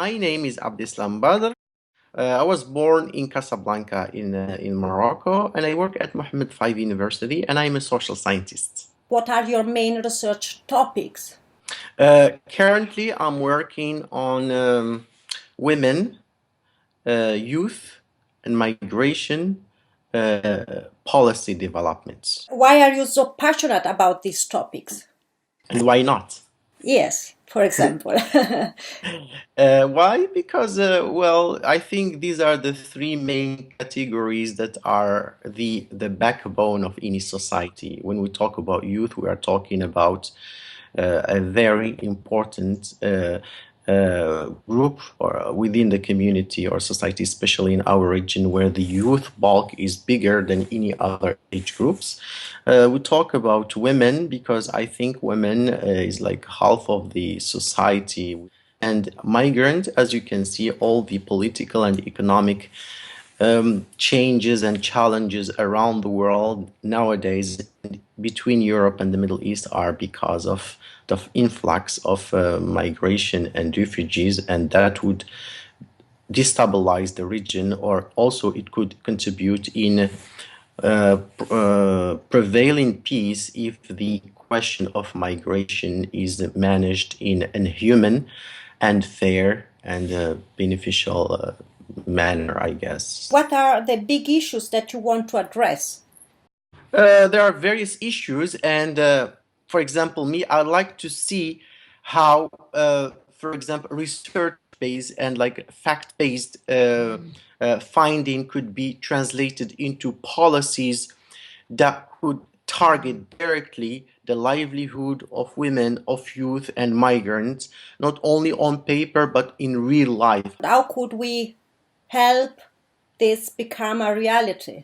My name is Abdeslam Badre. I was born in Casablanca in Morocco, and I work at Mohammed 5 University, and I'm a social scientist. What are your main research topics? Currently, I'm working on women, youth, and migration policy developments. Why are you so passionate about these topics? And why not? Yes, for example. Why? Because, well, I think these are the three main categories that are the backbone of any society. When we talk about youth, we are talking about a very important group or within the community or society, especially in our region where the youth bulk is bigger than any other age groups. We talk about women because I think women is like half of the society. And migrant, as you can see, all the political and economic changes and challenges around the world nowadays between Europe and the Middle East are because of the influx of migration and refugees, and that would destabilize the region, or also it could contribute in prevailing peace if the question of migration is managed in a human and fair and beneficial manner, I guess. What are the big issues that you want to address? There are various issues, and for example, I'd like to see how, for example, research-based and like fact-based finding could be translated into policies that could target directly the livelihood of women, of youth, and migrants, not only on paper but in real life. How could we help this become a reality?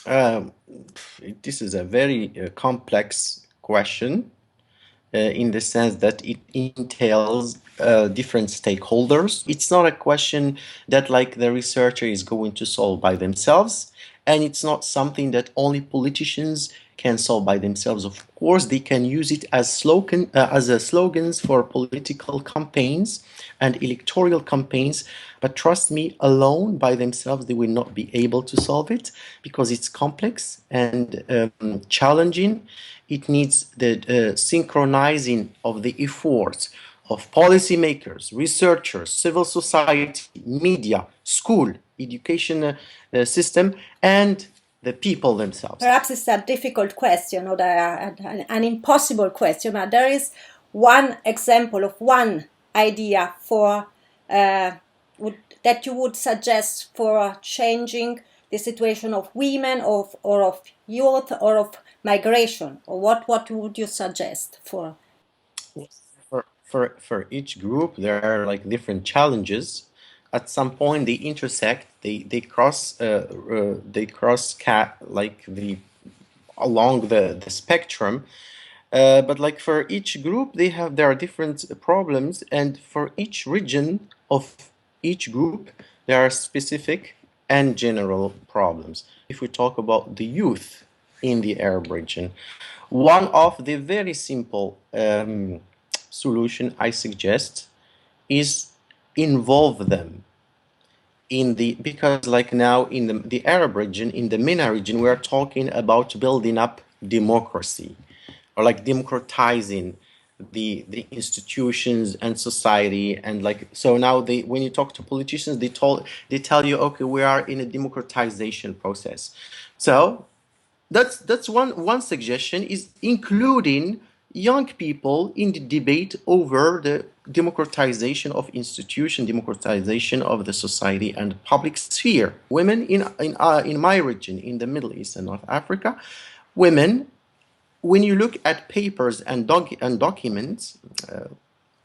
Um, this is a very complex question in the sense that it entails different stakeholders. It's not a question that like the researcher is going to solve by themselves, and it's not something that only politicians can solve by themselves. Of course, they can use it as slogans for political campaigns and electoral campaigns, but trust me, alone by themselves, they will not be able to solve it because it's complex and challenging. It needs the synchronizing of the efforts of policymakers, researchers, civil society, media, school, education system, and the people themselves. Perhaps it's a difficult question or an impossible question, but there is one example of one idea for that you would suggest for changing the situation of women, or of youth, or of migration, or what would you suggest for? For each group, there are like different challenges. At some point, they intersect. They cross like the along the spectrum. But like for each group, there are different problems, and for each region of each group, there are specific and general problems. If we talk about the youth in the Arab region, one of the very simple solution I suggest is involve them in because like now in the Arab region, in the MENA region, we are talking about building up democracy, or like democratizing the institutions and society. And like, so now when you talk to politicians, they tell you, okay, we are in a democratization process. So that's one suggestion, is including young people in the debate over the democratization of institution, democratization of the society and public sphere. Women in my region, in the Middle East and North Africa, women, when you look at papers and documents,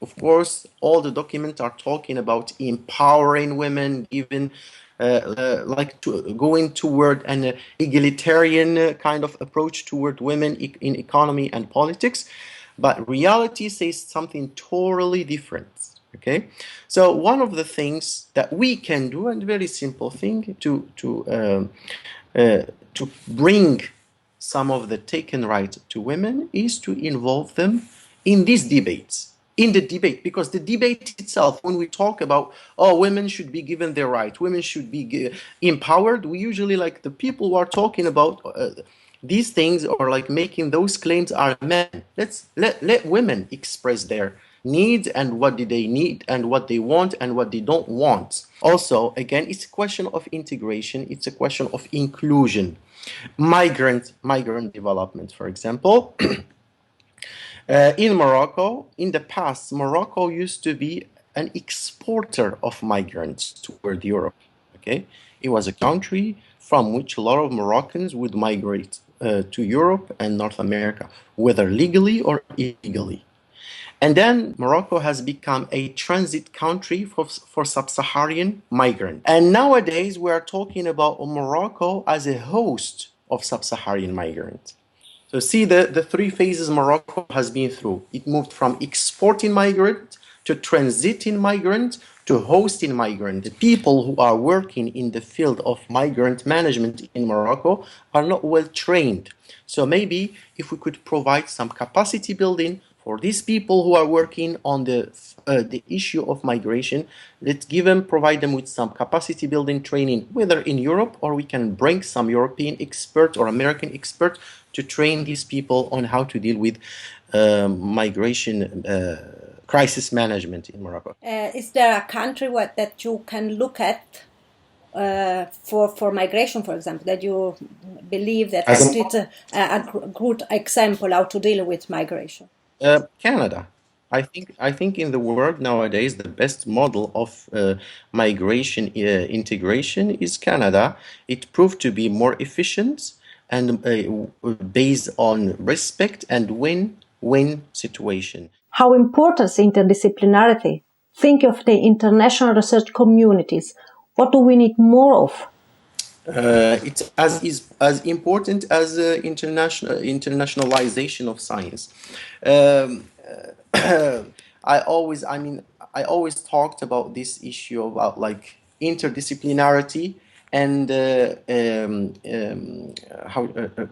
of course, all the documents are talking about empowering women, even like going toward an egalitarian kind of approach toward women in economy and politics. But reality says something totally different. Okay, so one of the things that we can do, and very simple thing, to bring some of the taken right to women, is to involve them in these debates. in the debate, because the debate itself, when we talk about, oh, women should be given their right, women should be empowered, we usually, like, the people who are talking about these things or like making those claims are men. Let women express their needs and what do they need and what they want and what they don't want. Also, again, it's a question of integration, it's a question of inclusion. Migrant development, for example. In Morocco, in the past, Morocco used to be an exporter of migrants toward Europe. Okay, it was a country from which a lot of Moroccans would migrate to Europe and North America, whether legally or illegally. And then Morocco has become a transit country for sub-Saharan migrants. And nowadays we are talking about Morocco as a host of sub-Saharan migrants. So see the three phases Morocco has been through. It moved from exporting migrant to transiting migrant to hosting migrant. The people who are working in the field of migrant management in Morocco are not well trained. So maybe if we could provide some capacity building for these people who are working on the issue of migration, let's provide them with some capacity building training, whether in Europe, or we can bring some European expert or American expert to train these people on how to deal with migration crisis management in Morocco. Is there a country that you can look at for migration, for example, that you believe that it's a good example how to deal with migration? Canada. I think in the world nowadays the best model of migration integration is Canada. It proved to be more efficient and based on respect and win-win situation. How important is interdisciplinarity? Think of the international research communities. What do we need more of? It's as important as internationalization of science. Um, I always talked about this issue about like interdisciplinarity and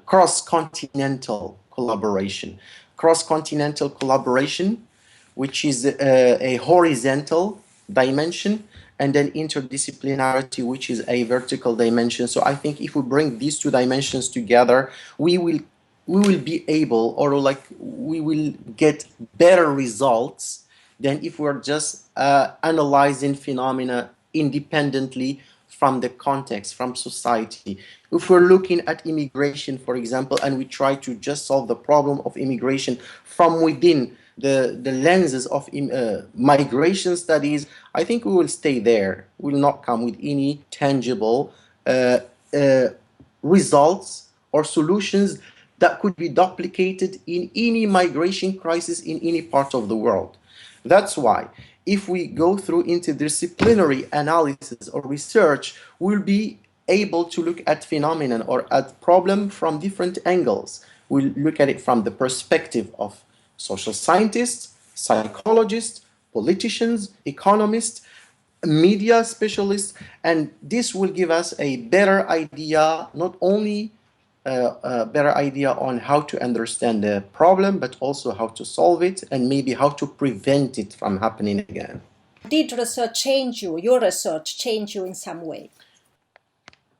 cross-continental collaboration. Cross-continental collaboration, which is a horizontal dimension, and then interdisciplinarity, which is a vertical dimension. So I think if we bring these two dimensions together, we will be able, or like we will get better results than if we're just analyzing phenomena independently from the context, from society. If we're looking at immigration, for example, and we try to just solve the problem of immigration from within the lenses of migration studies, I think we will stay there. We will not come with any tangible uh, results or solutions that could be duplicated in any migration crisis in any part of the world. That's why if we go through interdisciplinary analysis or research, we'll be able to look at phenomenon or at problem from different angles. We'll look at it from the perspective of social scientists, psychologists, politicians, economists, media specialists, and this will give us a better idea, not only a better idea on how to understand the problem, but also how to solve it and maybe how to prevent it from happening again. Did research change you? Your research change you in some way?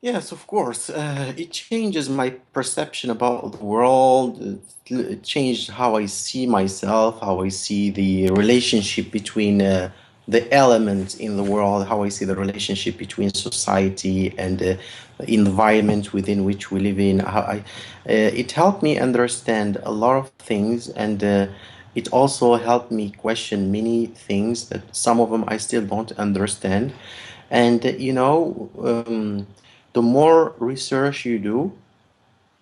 Yes, of course. It changes my perception about the world. It changed how I see myself, how I see the relationship between the elements in the world, how I see the relationship between society and the environment within which we live in. It helped me understand a lot of things, and it also helped me question many things that some of them I still don't understand. And the more research you do,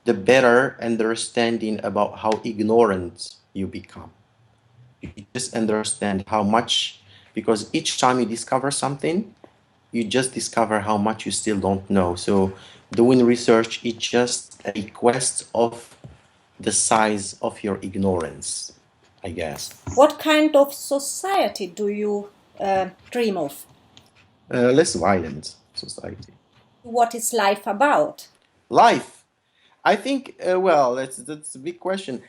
the better understanding about how ignorant you become. You just understand how much, because each time you discover something, you just discover how much you still don't know. So doing research is just a quest of the size of your ignorance, I guess. What kind of society do you dream of? Less violent society. What is life about? Life. I think, well, that's a big question.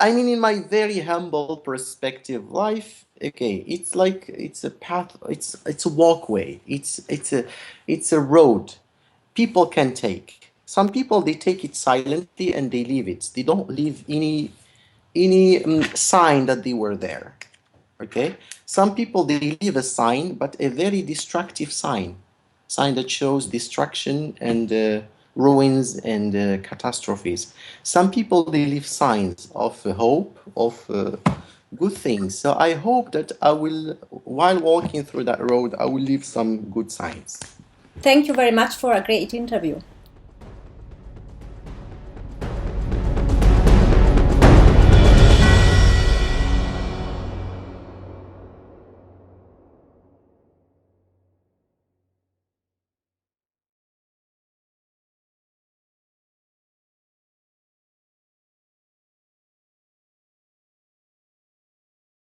I mean, in my very humble perspective, life, okay, it's like it's a path, it's a walkway, it's a road people can take. Some people they take it silently and they leave it. They don't leave any sign that they were there. Okay, some people they leave a sign, but a very destructive sign that shows destruction and ruins and catastrophes. Some people they leave signs of hope, of good things. So I hope that I will, while walking through that road, I will leave some good signs. Thank you very much for a great interview.